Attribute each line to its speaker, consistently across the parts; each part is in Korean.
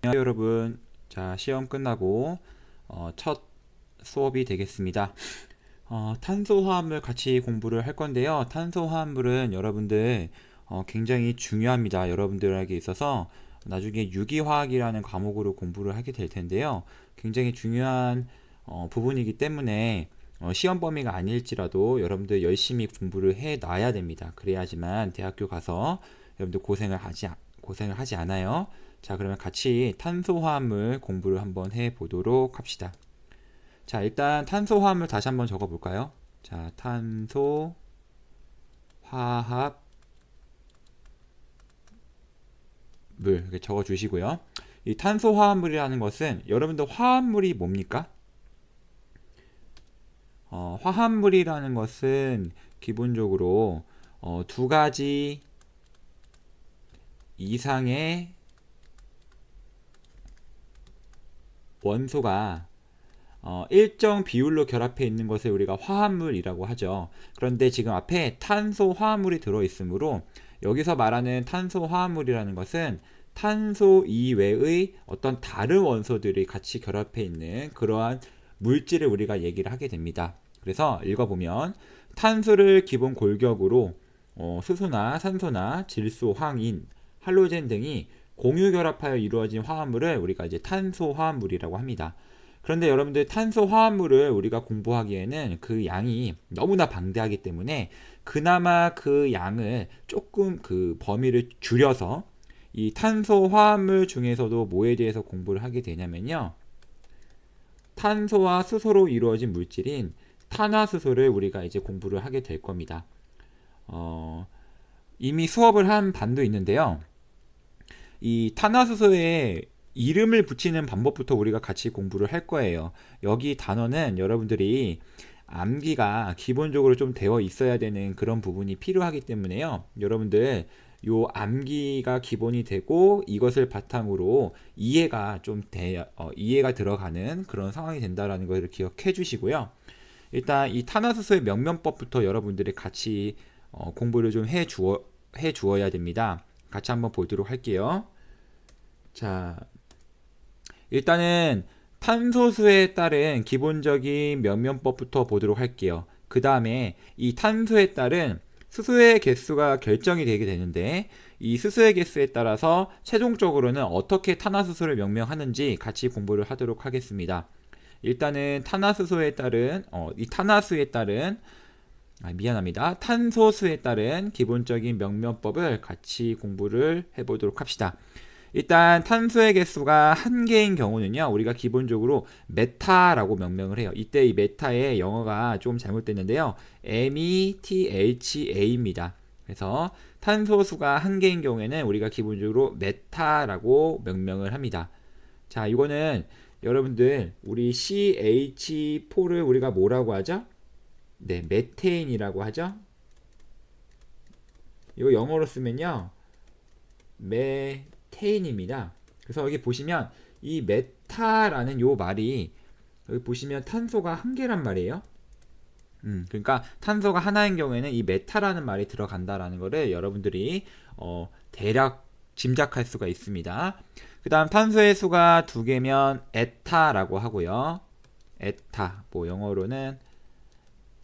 Speaker 1: 안녕하세요 여러분. 자, 시험 끝나고 첫 수업이 되겠습니다. 탄소화합물 같이 공부를 할 건데요. 탄소화합물은 여러분들 굉장히 중요합니다. 여러분들에게 있어서 나중에 유기화학이라는 과목으로 공부를 하게 될 텐데요. 굉장히 중요한 부분이기 때문에 시험 범위가 아닐지라도 여러분들 열심히 공부를 해 놔야 됩니다. 그래야지만 대학교 가서 여러분들 고생을 하지 않아요. 자, 그러면 같이 탄소화합물 공부를 한번 해 보도록 합시다. 자, 일단 탄소화합물 다시 한번 적어 볼까요? 자, 탄소화합물 이렇게 적어 주시고요. 이 탄소화합물이라는 것은 여러분들 화합물이 뭡니까? 화합물이라는 것은 기본적으로 두 가지 이상의 원소가 일정 비율로 결합해 있는 것을 우리가 화합물이라고 하죠. 그런데 지금 앞에 탄소 화합물이 들어있으므로 여기서 말하는 탄소 화합물이라는 것은 탄소 이외의 어떤 다른 원소들이 같이 결합해 있는 그러한 물질을 우리가 얘기를 하게 됩니다. 그래서 읽어보면 탄소를 기본 골격으로 수소나 산소나 질소, 황인, 할로젠 등이 공유 결합하여 이루어진 화합물을 우리가 이제 탄소 화합물이라고 합니다. 그런데 여러분들 탄소 화합물을 우리가 공부하기에는 그 양이 너무나 방대하기 때문에 그나마 그 양을 조금 그 범위를 줄여서 이 탄소 화합물 중에서도 뭐에 대해서 공부를 하게 되냐면요. 탄소와 수소로 이루어진 물질인 탄화수소를 우리가 이제 공부를 하게 될 겁니다. 이미 수업을 한 반도 있는데요. 이 탄화수소에 이름을 붙이는 방법부터 우리가 같이 공부를 할 거예요. 여기 단어는 여러분들이 암기가 기본적으로 좀 되어 있어야 되는 그런 부분이 필요하기 때문에요. 여러분들 요 암기가 기본이 되고 이것을 바탕으로 이해가 이해가 들어가는 그런 상황이 된다라는 것을 기억해 주시고요. 일단 이 탄화수소의 명명법부터 여러분들이 같이 공부를 좀 해 주어야 됩니다. 같이 한번 보도록 할게요. 자, 일단은 탄소수에 따른 기본적인 면면법부터 보도록 할게요. 그 다음에 이 탄소에 따른 수소의 개수가 결정이 되게 되는데 이 수소의 개수에 따라서 최종적으로는 어떻게 탄화수소를 명명하는지 같이 공부를 하도록 하겠습니다. 일단은 탄화수소에 따른 탄소수에 따른 기본적인 명명법을 같이 공부를 해보도록 합시다. 일단 탄소의 개수가 한 개인 경우는요, 우리가 기본적으로 메타라고 명명을 해요. 이때 이 메타의 영어가 좀 잘못됐는데요, METHA입니다. 그래서 탄소수가 한 개인 경우에는 우리가 기본적으로 메타라고 명명을 합니다. 자, 이거는 여러분들 우리 CH4를 우리가 뭐라고 하죠? 네, 메테인이라고 하죠. 이거 영어로 쓰면요, 메테인입니다. 그래서 여기 보시면 이 메타라는 요 말이 여기 보시면 탄소가 한 개란 말이에요. 그러니까 탄소가 하나인 경우에는 이 메타라는 말이 들어간다라는 거를 여러분들이 대략 짐작할 수가 있습니다. 그 다음 탄소의 수가 두 개면 에타라고 하고요. 에타, 뭐 영어로는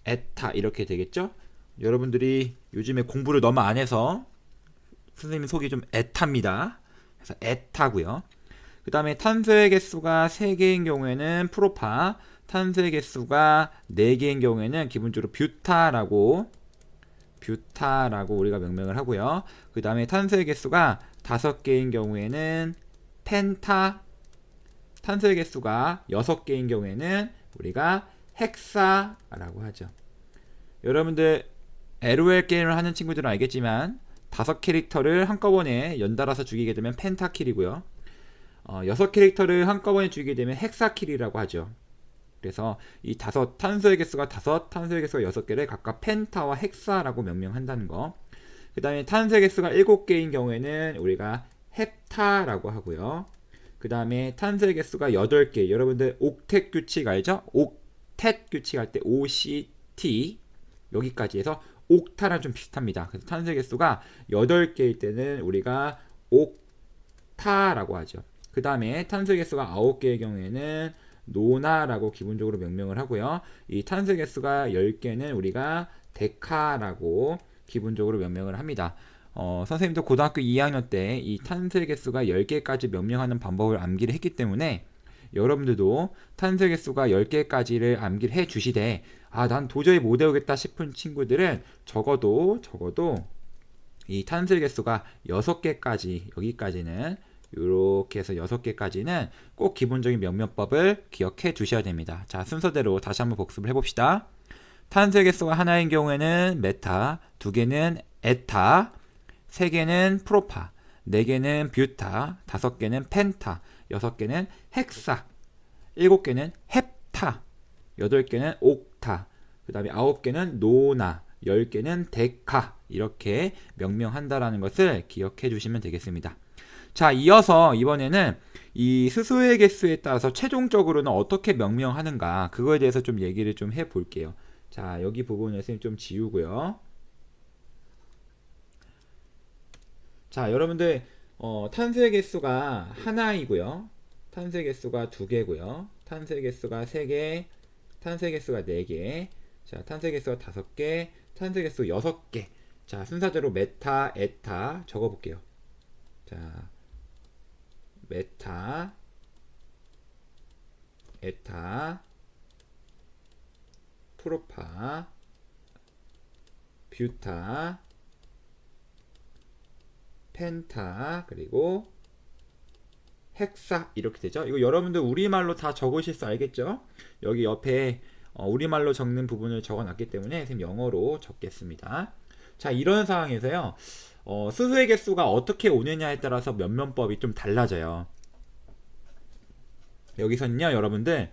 Speaker 1: 에타 이렇게 되겠죠? 여러분들이 요즘에 공부를 너무 안 해서 선생님 속이 좀 에타입니다. 그래서 에타고요. 그 다음에 탄소의 개수가 3개인 경우에는 프로파, 탄소의 개수가 4개인 경우에는 기본적으로 뷰타라고 우리가 명명을 하고요. 그 다음에 탄소의 개수가 5개인 경우에는 펜타, 탄소의 개수가 6개인 경우에는 우리가 헥사라고 하죠. 여러분들 LOL 게임을 하는 친구들은 알겠지만 5캐릭터를 한꺼번에 연달아서 죽이게 되면 펜타킬이고요. 6캐릭터를 한꺼번에 죽이게 되면 헥사킬이라고 하죠. 그래서 이 탄소의 개수가 5, 탄소의 개수가 6개를 각각 펜타와 헥사라고 명명한다는 거. 그 다음에 탄소의 개수가 7개인 경우에는 우리가 헵타라고 하고요. 그 다음에 탄소의 개수가 8개. 여러분들 옥텟 규칙 알죠? 옥텟 규칙 할 때 OCT 여기까지 해서 옥타랑 좀 비슷합니다. 그래서 탄소의 개수가 8개일 때는 우리가 옥타라고 하죠. 그 다음에 탄소 개수가 9개의 경우에는 노나라고 기본적으로 명명을 하고요. 이 탄소 개수가 10개는 우리가 데카라고 기본적으로 명명을 합니다. 선생님도 고등학교 2학년 때 이 탄소 개수가 10개까지 명명하는 방법을 암기를 했기 때문에 여러분들도 탄소 개수가 10개까지를 암기를 해 주시되 난 도저히 못 외우겠다 싶은 친구들은 적어도 이 탄소 개수가 6개까지 여기까지는 이렇게 해서 6개까지는 꼭 기본적인 명명법을 기억해 두셔야 됩니다. 자, 순서대로 다시 한번 복습을 해봅시다. 탄소 개수가 하나인 경우에는 메타, 2개는 에타, 3개는 프로파, 4개는 뷰타, 5개는 펜타, 6개는 헥사, 7개는 헵타, 8개는 옥타, 그 다음에 9개는 노나, 10개는 데카 이렇게 명명한다라는 것을 기억해 주시면 되겠습니다. 자, 이어서 이번에는 이 수소의 개수에 따라서 최종적으로는 어떻게 명명하는가 그거에 대해서 좀 얘기를 좀 해볼게요. 자, 여기 부분을 선생님 좀 지우고요. 자, 여러분들 탄소의 개수가 하나이고요. 탄소의 개수가 2개고요. 탄소의 개수가 3개, 탄소의 개수가 4개, 자, 탄소의 개수가 5개, 탄소의 개수 6개. 자, 순서대로 메타, 에타 적어볼게요. 자, 메타, 에타, 프로파, 뷰타, 펜타, 그리고 헥사 이렇게 되죠. 이거 여러분들 우리말로 다 적으실 수 알겠죠? 여기 옆에 우리말로 적는 부분을 적어놨기 때문에 선생님 영어로 적겠습니다. 자, 이런 상황에서요. 수소의 개수가 어떻게 오느냐에 따라서 면면법이 좀 달라져요. 여기서는요, 여러분들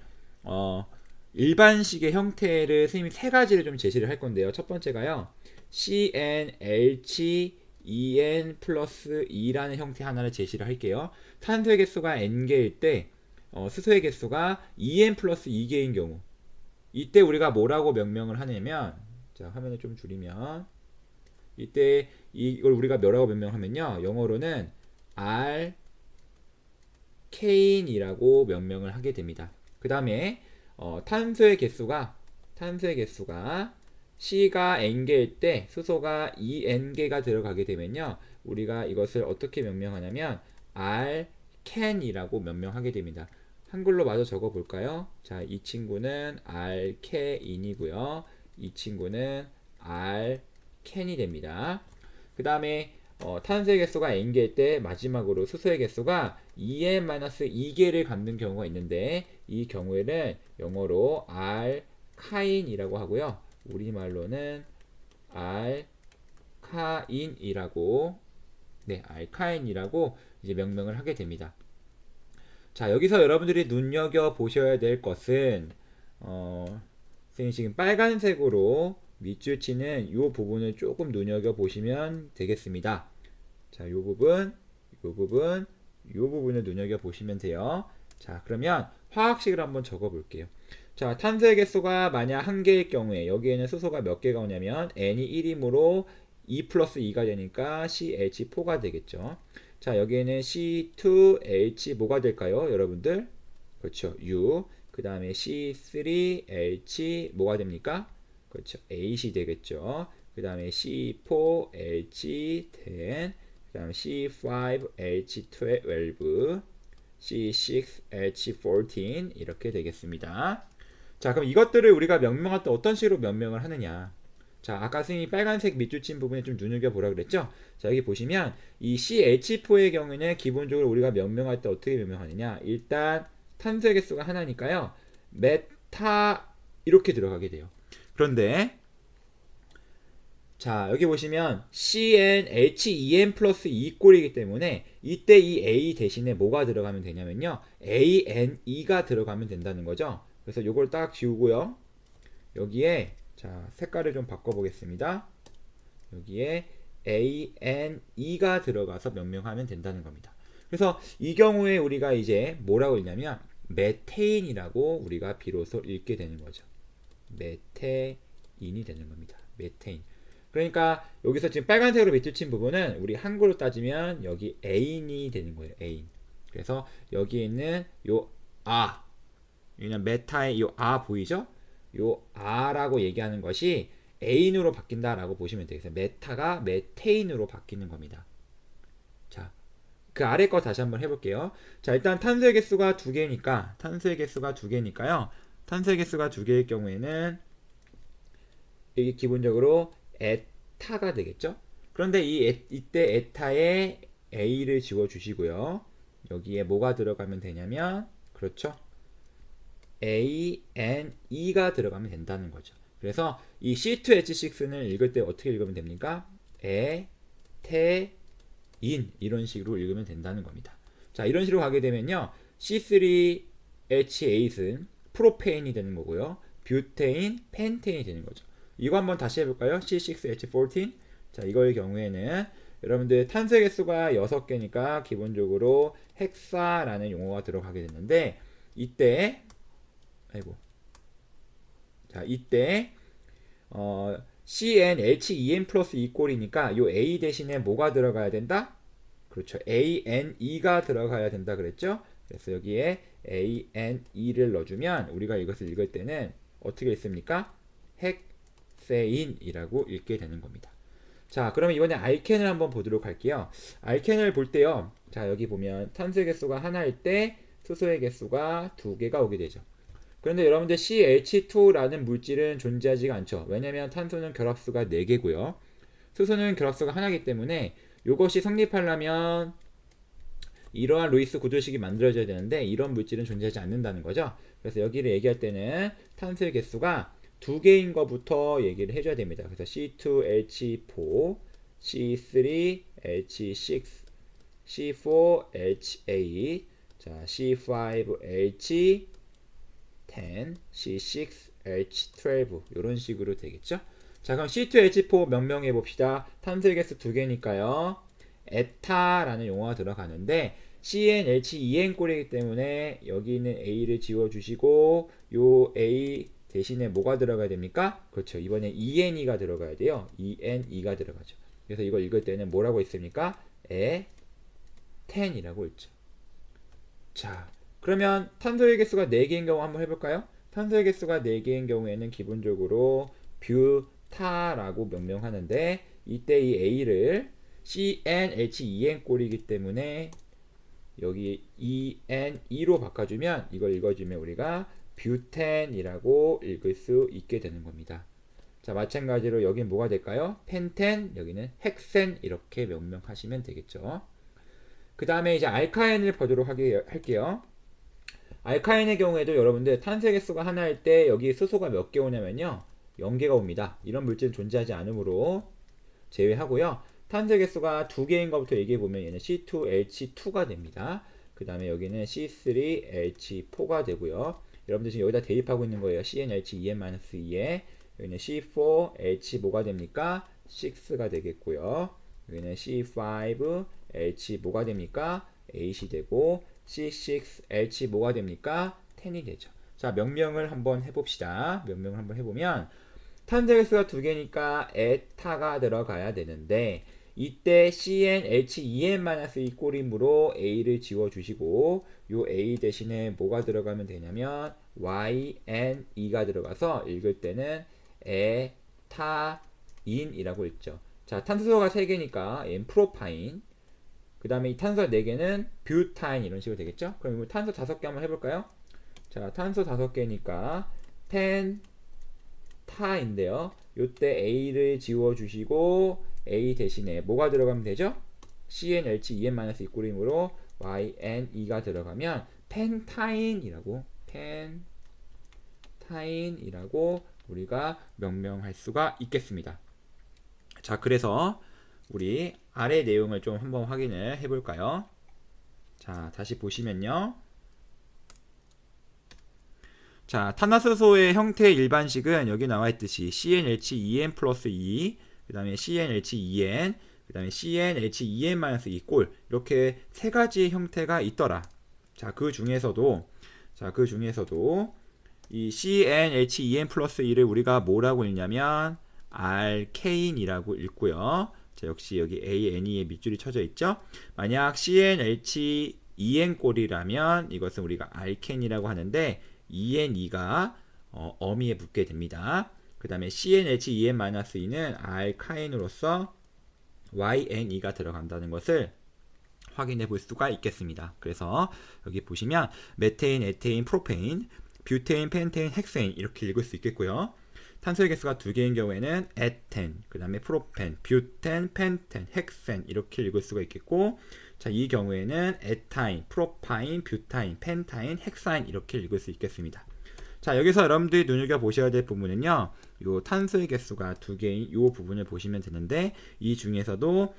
Speaker 1: 일반식의 형태를 선생님이 3가지를 좀 제시를 할 건데요. 첫 번째가요. CnH En 플러스 2라는 형태 하나를 제시를 할게요. 탄소의 개수가 n개일 때 수소의 개수가 En 플러스 2개인 경우 이때 우리가 뭐라고 명명을 하냐면, 자, 화면을 좀 줄이면 이때 이걸 우리가 뭐라고 명명하면요, 영어로는 알케인이라고 명명을 하게 됩니다. 그 다음에 탄소의 개수가 C가 n개일 때 수소가 2n개가 들어가게 되면요, 우리가 이것을 어떻게 명명하냐면 알켄이라고 명명하게 됩니다. 한글로 마저 적어 볼까요? 자, 이 친구는 알케인이고요. 이 친구는 알켄이 됩니다. 그 다음에 탄소의 개수가 n개일 때 마지막으로 수소의 개수가 2n-2개를 갖는 경우가 있는데 이 경우에는 영어로 알카인이라고 하고요. 우리말로는 알카인이라고 이제 명명을 하게 됩니다. 자, 여기서 여러분들이 눈여겨 보셔야 될 것은 선생님 지금 빨간색으로 밑줄 치는 이 부분을 조금 눈여겨 보시면 되겠습니다. 자, 이 부분을 눈여겨 보시면 돼요. 자, 그러면 화학식을 한번 적어 볼게요. 자, 탄소의 개수가 만약 1개일 경우에 여기에는 수소가 몇 개가 오냐면 n이 1이므로 2 플러스 2가 되니까 CH4가 되겠죠. 자, 여기에는 C2H 뭐가 될까요, 여러분들? 그렇죠, U. 그 다음에 C3H 뭐가 됩니까? 그렇죠, 8이 되겠죠. 그 다음에 C4H10, 그 다음에 C5H12, C6H14 이렇게 되겠습니다. 자, 그럼 이것들을 우리가 명명할 때 어떤 식으로 명명을 하느냐. 자, 아까 선생님이 빨간색 밑줄 친 부분에 좀 눈여겨보라 그랬죠? 자, 여기 보시면 이 CH4의 경우에는 기본적으로 우리가 명명할 때 어떻게 명명하느냐. 일단 탄소의 개수가 하나니까요, 메타 이렇게 들어가게 돼요. 그런데 자, 여기 보시면 CnH2n 플러스 2꼴이기 때문에 이때 이 A 대신에 뭐가 들어가면 되냐면요, ANE가 들어가면 된다는 거죠. 그래서 요걸 딱 지우고요, 여기에 자, 색깔을 좀 바꿔보겠습니다. 여기에 ANE가 들어가서 명명하면 된다는 겁니다. 그래서 이 경우에 우리가 이제 뭐라고 읽냐면 메테인이라고 우리가 비로소 읽게 되는 거죠. 메테인이 되는 겁니다. 메테인. 그러니까 여기서 지금 빨간색으로 밑줄 친 부분은 우리 한글로 따지면 여기 애인이 되는 거예요. 애인. 그래서 여기에 있는 요 여기는 메타의 요 보이죠? 요 R라고 얘기하는 것이 에인으로 바뀐다라고 보시면 되겠어요. 메타가 메테인으로 바뀌는 겁니다. 자, 그 아래 거 다시 한번 해볼게요. 자, 일단 탄소의 개수가 두 개니까요. 탄소의 개수가 두 개일 경우에는 이게 기본적으로 에타가 되겠죠? 그런데 이때 에타에 A를 지워주시고요. 여기에 뭐가 들어가면 되냐면, 그렇죠? ANE가 들어가면 된다는 거죠. 그래서 이 C2H6는 읽을 때 어떻게 읽으면 됩니까? 테, 인 이런 식으로 읽으면 된다는 겁니다. 자, 이런 식으로 가게 되면요. C3H8은 프로페인이 되는 거고요. 뷰테인, 펜테인이 되는 거죠. 이거 한번 다시 해볼까요? C6H14. 자, 이거의 경우에는 여러분들 탄소의 개수가 6개니까 기본적으로 헥사라는 용어가 들어가게 되는데 이때 CnH2n 플러스 2꼴이니까 요 A 대신에 뭐가 들어가야 된다? 그렇죠. ANE가 들어가야 된다 그랬죠? 그래서 여기에 ANE를 넣어주면 우리가 이것을 읽을 때는 어떻게 읽습니까? 헥세인이라고 읽게 되는 겁니다. 자, 그러면 이번에 알켄을 한번 보도록 할게요. 알켄을 볼 때요. 자, 여기 보면 탄소의 개수가 하나일 때 수소의 개수가 두 개가 오게 되죠. 그런데 여러분들 CH2라는 물질은 존재하지가 않죠. 왜냐면 탄소는 결합수가 4개고요. 수소는 결합수가 하나이기 때문에 이것이 성립하려면 이러한 루이스 구조식이 만들어져야 되는데 이런 물질은 존재하지 않는다는 거죠. 그래서 여기를 얘기할 때는 탄소의 개수가 두 개인 것부터 얘기를 해줘야 됩니다. 그래서 C2H4, C3H6, C4H8, 자, C5H10, C6H12 이런 식으로 되겠죠. 자, 그럼 C2H4 명명해 봅시다. 탄소의 개수 두 개니까요. 에타라는 용어가 들어가는데 CnH2n 꼴이기 때문에 여기 있는 A를 지워주시고 요 A 대신에 뭐가 들어가야 됩니까? 그렇죠. 이번에 ENE가 들어가야 돼요. ENE가 들어가죠. 그래서 이걸 읽을 때는 뭐라고 있습니까? 에텐이라고 읽죠. 자, 그러면 탄소의 개수가 4개인 경우 한번 해볼까요? 탄소의 개수가 4개인 경우에는 기본적으로 뷰타라고 명명하는데 이때 이 A를 CnH2n 꼴이기 때문에 여기 ENE로 바꿔주면 이걸 읽어주면 우리가 뷰텐이라고 읽을 수 있게 되는 겁니다. 자, 마찬가지로 여긴 뭐가 될까요? 펜텐, 여기는 헥센 이렇게 명명하시면 되겠죠. 그 다음에 이제 알카엔을 보도록 할게요. 알카엔의 경우에도 여러분들 탄소의 개수가 하나일 때 여기 수소가 몇 개 오냐면요 0개가 옵니다. 이런 물질은 존재하지 않으므로 제외하고요. 탄소의 개수가 두 개인 것부터 얘기해 보면 얘는 C2H2가 됩니다. 그 다음에 여기는 C3H4가 되고요. 여러분들 지금 여기다 대입하고 있는 거예요. CnH2n-2에 여기는 C4H 뭐가 됩니까? 6가 되겠고요. 여기는 C5H 뭐가 됩니까? 8이 되고 C6H 뭐가 됩니까? 10이 되죠. 자, 명명을 한번 해봅시다. 명명을 한번 해보면 탄소의 개수가 두 개니까 에타가 들어가야 되는데 이때 CnH2n-2 꼴이므로 A를 지워주시고 요 A 대신에 뭐가 들어가면 되냐면 YNE가 들어가서 읽을 때는 에타인이라고 읽죠. 자, 탄소가 3개니까 얘는 프로파인, 그 다음에 이 탄소 4개는 뷰타인 이런 식으로 되겠죠. 그럼 탄소 5개 한번 해볼까요? 자, 탄소 5개니까 펜타인데요. 요때 A를 지워주시고 A 대신에 뭐가 들어가면 되죠? CnH2n-2 꼴이므로 YNE가 들어가면 펜타인이라고 우리가 명명할 수가 있겠습니다. 자, 그래서 우리 아래 내용을 좀 한번 확인을 해볼까요? 자, 다시 보시면요. 자, 탄화수소의 형태의 일반식은 여기 나와 있듯이 CnH2n 플러스 2, 그 다음에 CnH2n, 그 다음에 CnH2n-2 꼴 이렇게 세 가지 형태가 있더라. 자, 그 중에서도 이 CnH2n 플러스 2를 우리가 뭐라고 읽냐면 알케인이라고 읽고요. 자, 역시 여기 ANE에 밑줄이 쳐져 있죠. 만약 CnH2n EN꼴이라면 이것은 우리가 알켄이라고 하는데 ENE가 어미에 붙게 됩니다. 그 다음에 CnH2n-2는 알카인으로서 YNE가 들어간다는 것을 확인해 볼 수가 있겠습니다. 그래서 여기 보시면 메테인, 에테인, 프로페인, 뷰테인, 펜테인, 헥세인 이렇게 읽을 수 있겠고요. 탄소의 개수가 두 개인 경우에는 에텐, 그 다음에 프로펜, 뷰텐, 펜텐, 헥센 이렇게 읽을 수가 있겠고, 자, 이 경우에는 에타인, 프로파인, 뷰타인, 펜타인, 헥사인 이렇게 읽을 수 있겠습니다. 자, 여기서 여러분들이 눈여겨보셔야 될 부분은요, 요 탄소의 개수가 두 개인 요 부분을 보시면 되는데, 이 중에서도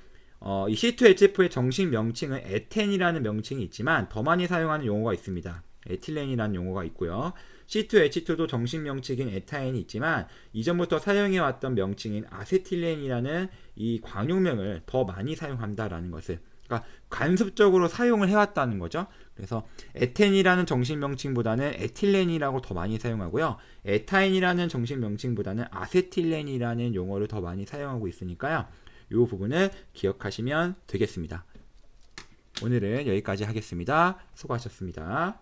Speaker 1: 이 C2H4의 정식 명칭은 에텐이라는 명칭이 있지만 더 많이 사용하는 용어가 있습니다. 에틸렌이라는 용어가 있고요. C2H2도 정식 명칭인 에타인이 있지만 이전부터 사용해왔던 명칭인 아세틸렌이라는 이 관용명을 더 많이 사용한다라는 것을, 그러니까 관습적으로 사용을 해왔다는 거죠. 그래서 에텐이라는 정식 명칭보다는 에틸렌이라고 더 많이 사용하고요. 에타인이라는 정식 명칭보다는 아세틸렌이라는 용어를 더 많이 사용하고 있으니까요. 이 부분을 기억하시면 되겠습니다. 오늘은 여기까지 하겠습니다. 수고하셨습니다.